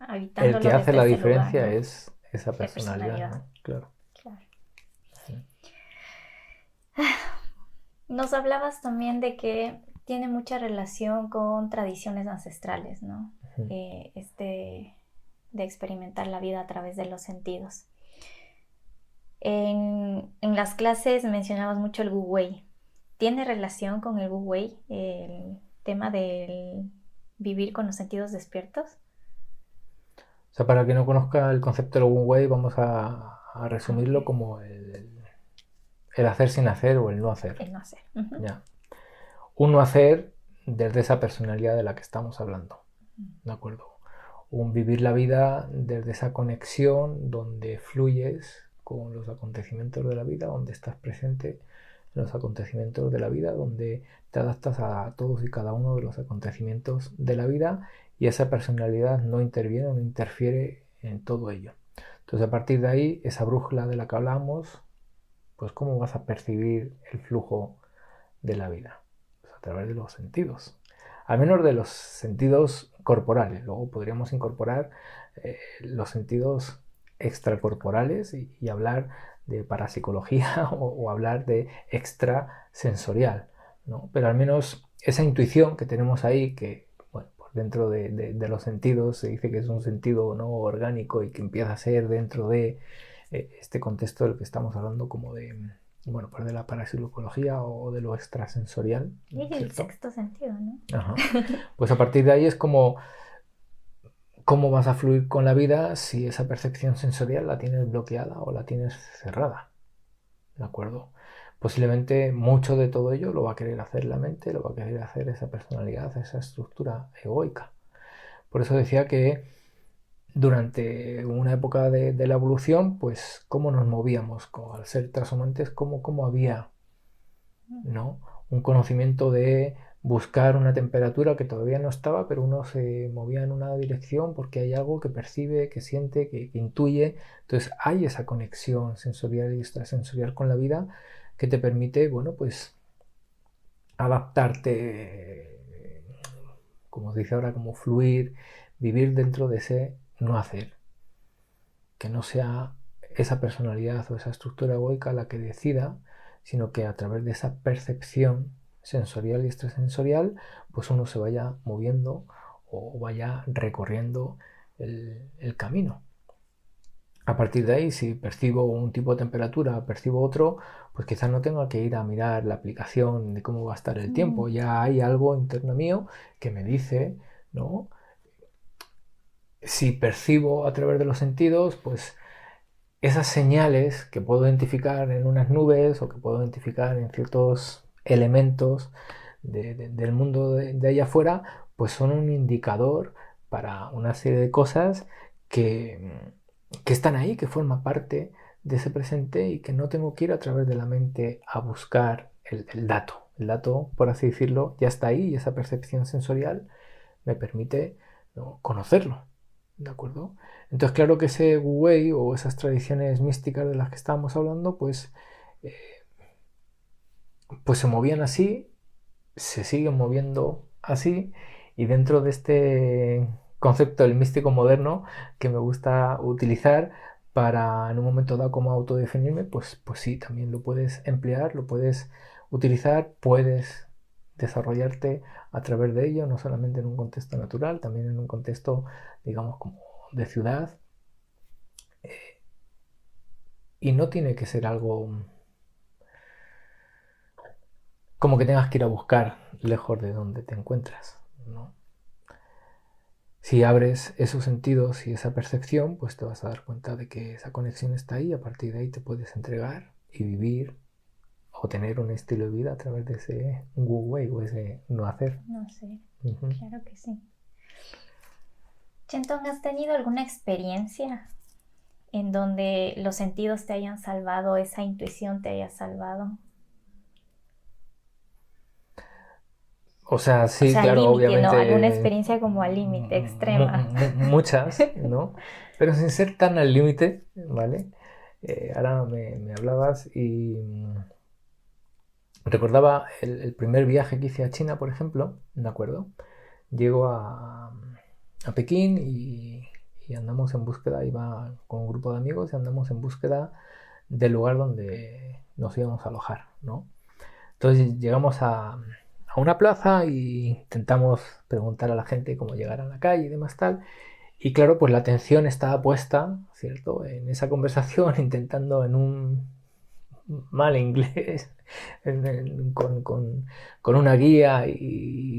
El Habitándolo que hace desde la ese lugar, diferencia ¿no? es esa De personalidad, personalidad. ¿no? Claro. Claro. Sí. Nos hablabas también de que tiene mucha relación con tradiciones ancestrales, ¿no? Ujú. De experimentar la vida a través de los sentidos. En las clases mencionabas mucho el Wu Wei. ¿Tiene relación con el Wu Wei el tema del vivir con los sentidos despiertos? O sea, para quien no conozca el concepto del Wu Wei, vamos a Ah, resumirlo ok. como el hacer sin hacer o el no hacer. El no hacer. Ujú. Ya. Un no hacer desde esa personalidad de la que estamos hablando. ¿De acuerdo? Un vivir la vida desde esa conexión donde fluyes con los acontecimientos de la vida, donde estás presente en los acontecimientos de la vida, donde te adaptas a todos y cada uno de los acontecimientos de la vida y esa personalidad no interviene, no interfiere en todo ello. Entonces, a partir de ahí, esa brújula de la que hablamos, pues ¿cómo vas a percibir el flujo de la vida? Pues a través de los sentidos. Al menos de los sentidos corporales. Luego podríamos incorporar los sentidos extracorporales y hablar de parapsicología o hablar de extrasensorial, ¿no? Pero al menos esa intuición que tenemos ahí, que bueno, pues dentro de los sentidos se dice que es un sentido no orgánico y que empieza a ser dentro de este contexto del que estamos hablando como de, bueno, pues de la parapsicología o de lo extrasensorial. Y el ¿cierto? sexto sentido, ¿no? Ajá. Pues a partir de ahí es como cómo vas a fluir con la vida si esa percepción sensorial la tienes bloqueada o la tienes cerrada. ¿De acuerdo? Posiblemente mucho de todo ello lo va a querer hacer la mente, lo va a querer hacer esa personalidad, esa estructura egoica. Por eso decía que durante una época de la evolución, pues cómo nos movíamos al ser transhumantes, cómo había, ¿no?, un conocimiento de buscar una temperatura que todavía no estaba, pero uno se movía en una dirección porque hay algo que percibe, que siente, que intuye. Entonces hay esa conexión sensorial y extrasensorial con la vida que te permite, bueno, pues adaptarte, como se dice ahora, como fluir, vivir dentro de ese no hacer. Que no sea esa personalidad o esa estructura egoica la que decida, sino que a través de esa percepción sensorial y extrasensorial, pues uno se vaya moviendo o vaya recorriendo el camino. A partir de ahí, si percibo un tipo de temperatura, percibo otro, pues quizás no tenga que ir a mirar la aplicación de cómo va a estar el tiempo. Ya hay algo interno mío que me dice, ¿no? Si percibo a través de los sentidos, pues esas señales que puedo identificar en unas nubes o que puedo identificar en ciertos elementos del mundo de allá afuera, pues son un indicador para una serie de cosas que están ahí, que forman parte de ese presente y que no tengo que ir a través de la mente a buscar el dato. El dato, por así decirlo, ya está ahí y esa percepción sensorial me permite, ¿no?, conocerlo. ¿De acuerdo? Entonces, claro que ese Wu Wei o esas tradiciones místicas de las que estábamos hablando, pues se movían así, se siguen moviendo así, y dentro de este concepto del místico moderno que me gusta utilizar para en un momento dado como autodefinirme, pues sí, también lo puedes emplear, lo puedes utilizar, puedes desarrollarte a través de ello, no solamente en un contexto natural, también en un contexto, digamos, como de ciudad. Y no tiene que ser algo como que tengas que ir a buscar lejos de donde te encuentras, ¿no? Si abres esos sentidos y esa percepción, pues te vas a dar cuenta de que esa conexión está ahí, a partir de ahí te puedes entregar y vivir o tener un estilo de vida a través de ese Wu Wei o ese no hacer. No sé, claro que sí. Chentón, ¿has tenido alguna experiencia en donde los sentidos te hayan salvado, esa intuición te haya salvado? O sea, sí, O sea, al claro, límite, ¿no? obviamente. Alguna experiencia como al límite, extrema. Muchas, ¿no? Pero sin ser tan al límite, ¿vale? Ahora me hablabas y recordaba el primer viaje que hice a China, por ejemplo, ¿de acuerdo? Llego a Pekín y andamos en búsqueda, iba con un grupo de amigos y andamos en búsqueda del lugar donde nos íbamos a alojar, ¿no? Entonces llegamos a una plaza e intentamos preguntar a la gente cómo llegar a la calle y demás tal. Y claro, pues la atención estaba puesta, ¿cierto?, en esa conversación, intentando en un mal inglés, con una guía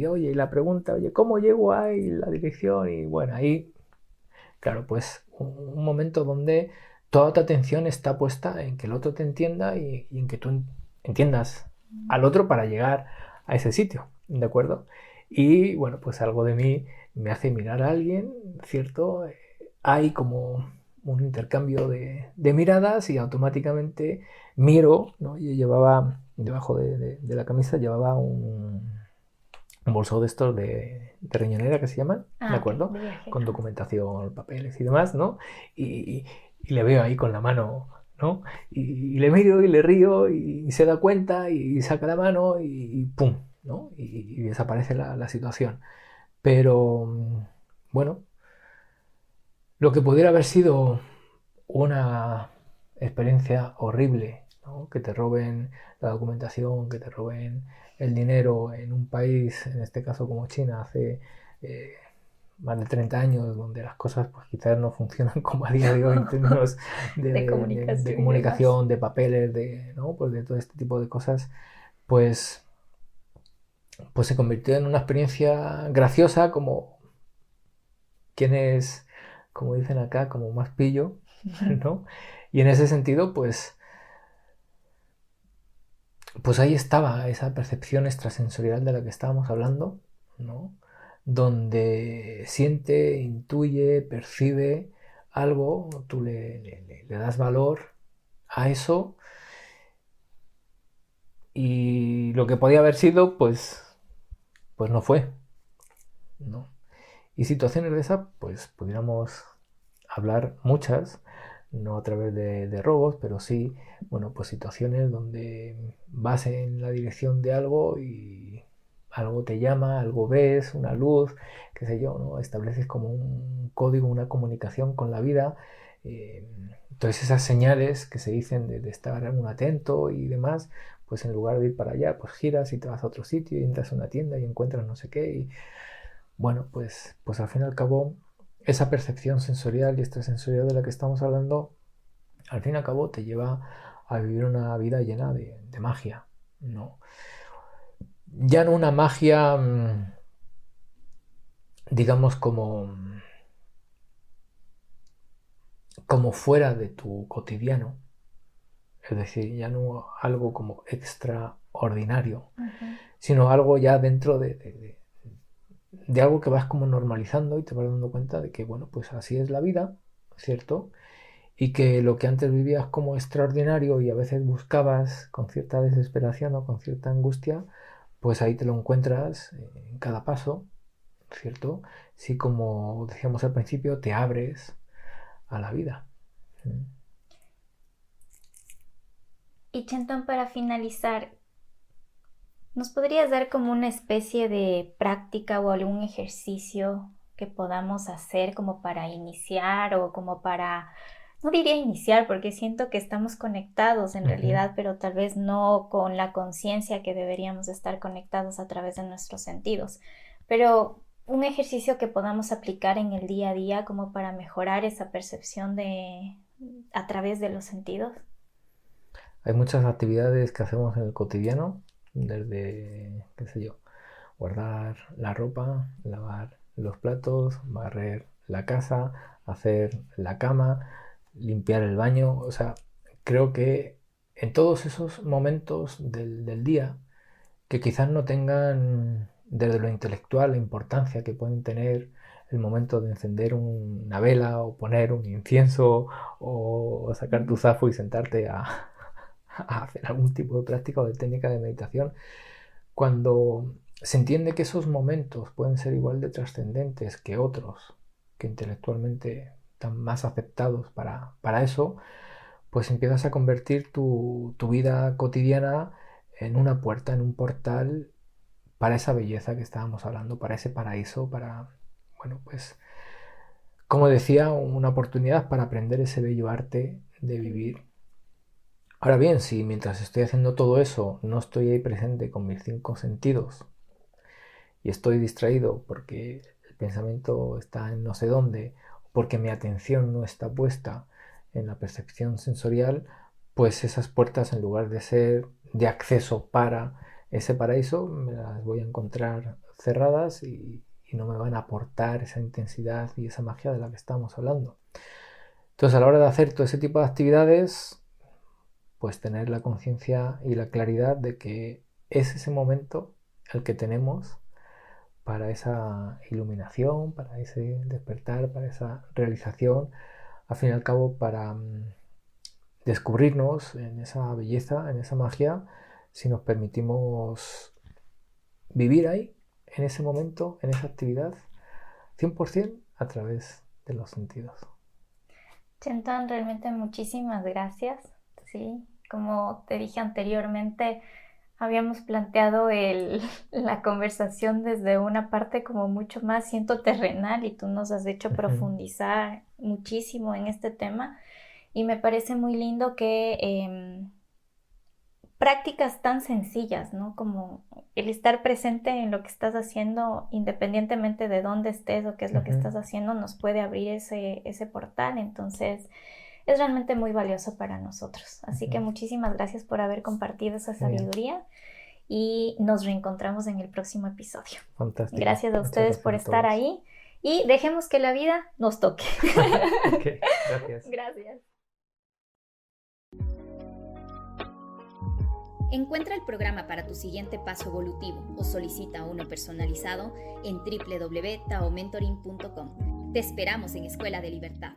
oye, la pregunta, oye, ¿cómo llego ahí la dirección? Y bueno, ahí, claro, pues un momento donde toda tu atención está puesta en que el otro te entienda y en que tú entiendas al otro para llegar a ese sitio, ¿de acuerdo? Y bueno, pues algo de mí me hace mirar a alguien, ¿cierto? Hay como un intercambio de miradas y automáticamente miro, ¿no? Yo llevaba, debajo de la camisa, llevaba un bolso de estos de riñonera que se llaman, ¿de acuerdo? De viaje. Con documentación, papeles y demás, ¿no? Y y le veo ahí con la mano, ¿no? Y le miro y le río y se da cuenta y saca la mano y ¡pum! ¿No? Y desaparece la situación. Pero, bueno, lo que pudiera haber sido una experiencia horrible, ¿no? Que te roben la documentación, que te roben el dinero en un país, en este caso como China, hace eh, más de 30 años, donde las cosas pues quizás no funcionan como a día de hoy en términos De de comunicación y demás. comunicación, de papeles, ¿no? Pues de todo este tipo de cosas, pues, pues se convirtió en una experiencia graciosa como quien es, como dicen acá, como más pillo, ¿no? Y en ese sentido, pues ahí estaba esa percepción extrasensorial de la que estábamos hablando, ¿no? Donde siente, intuye, percibe algo, tú le das valor a eso y lo que podía haber sido, pues no fue, ¿no? Y situaciones de esas, pues pudiéramos hablar muchas, no a través de robos, pero sí, bueno, pues situaciones donde vas en la dirección de algo y algo te llama, algo ves, una luz, qué sé yo, ¿no? Estableces como un código, una comunicación con la vida. eh, entonces esas señales que se dicen de estar un atento y demás, pues en lugar de ir para allá, pues giras y te vas a otro sitio y entras a una tienda y encuentras no sé qué. Y bueno, pues al fin y al cabo, esa percepción sensorial y extrasensorial de la que estamos hablando, al fin y al cabo te lleva a vivir una vida llena de magia, ¿no? Ya no una magia, digamos, como fuera de tu cotidiano, es decir, ya no algo como extraordinario, Ujú. sino algo ya dentro de algo que vas como normalizando y te vas dando cuenta de que, bueno, pues así es la vida, ¿cierto? Y que lo que antes vivías como extraordinario y a veces buscabas con cierta desesperación o con cierta angustia, pues ahí te lo encuentras en cada paso, ¿cierto? Si como decíamos al principio, te abres a la vida. Y Chenton, para finalizar, ¿nos podrías dar como una especie de práctica o algún ejercicio que podamos hacer como para iniciar o como para, no diría iniciar porque siento que estamos conectados en Ujú. realidad, pero tal vez no con la conciencia que deberíamos estar conectados a través de nuestros sentidos? Pero un ejercicio que podamos aplicar en el día a día como para mejorar esa percepción de a través de los sentidos. Hay muchas actividades que hacemos en el cotidiano, desde, qué sé yo, guardar la ropa, lavar los platos, barrer la casa, hacer la cama, limpiar el baño. O sea, creo que en todos esos momentos del día, que quizás no tengan desde lo intelectual la importancia que pueden tener el momento de encender una vela o poner un incienso o sacar tu zafo y sentarte a hacer algún tipo de práctica o de técnica de meditación, cuando se entiende que esos momentos pueden ser igual de trascendentes que otros, que intelectualmente están más aceptados para eso, pues empiezas a convertir tu vida cotidiana en una puerta, en un portal para esa belleza que estábamos hablando, para ese paraíso, para, bueno, pues, como decía, una oportunidad para aprender ese bello arte de Qué lindo. vivir. Ahora bien, si mientras estoy haciendo todo eso no estoy ahí presente con mis cinco sentidos y estoy distraído porque el pensamiento está en no sé dónde, porque mi atención no está puesta en la percepción sensorial, pues esas puertas, en lugar de ser de acceso para ese paraíso, me las voy a encontrar cerradas y no me van a aportar esa intensidad y esa magia de la que estamos hablando. Entonces, a la hora de hacer todo ese tipo de actividades, pues tener la conciencia y la claridad de que es ese momento el que tenemos para esa iluminación, para ese despertar, para esa realización, al fin y al cabo para descubrirnos en esa belleza, en esa magia, si nos permitimos vivir ahí, en ese momento, en esa actividad, 100% a través de los sentidos. Chentan, realmente muchísimas gracias. Sí, como te dije anteriormente, habíamos planteado la conversación desde una parte como mucho más, siento, terrenal, y tú nos has hecho profundizar muchísimo en este tema, y me parece muy lindo que prácticas tan sencillas, ¿no? Como el estar presente en lo que estás haciendo, independientemente de dónde estés o qué es lo que estás haciendo, nos puede abrir ese portal. Entonces, es realmente muy valioso para nosotros. Así que muchísimas gracias por haber compartido esa sabiduría y nos reencontramos en el próximo episodio. Fantástico. Gracias a ustedes por estar ahí y dejemos que la vida nos toque. Okay, gracias. Gracias. Encuentra el programa para tu siguiente paso evolutivo o solicita uno personalizado en www.taomentoring.com. Te esperamos en Escuela de Libertad.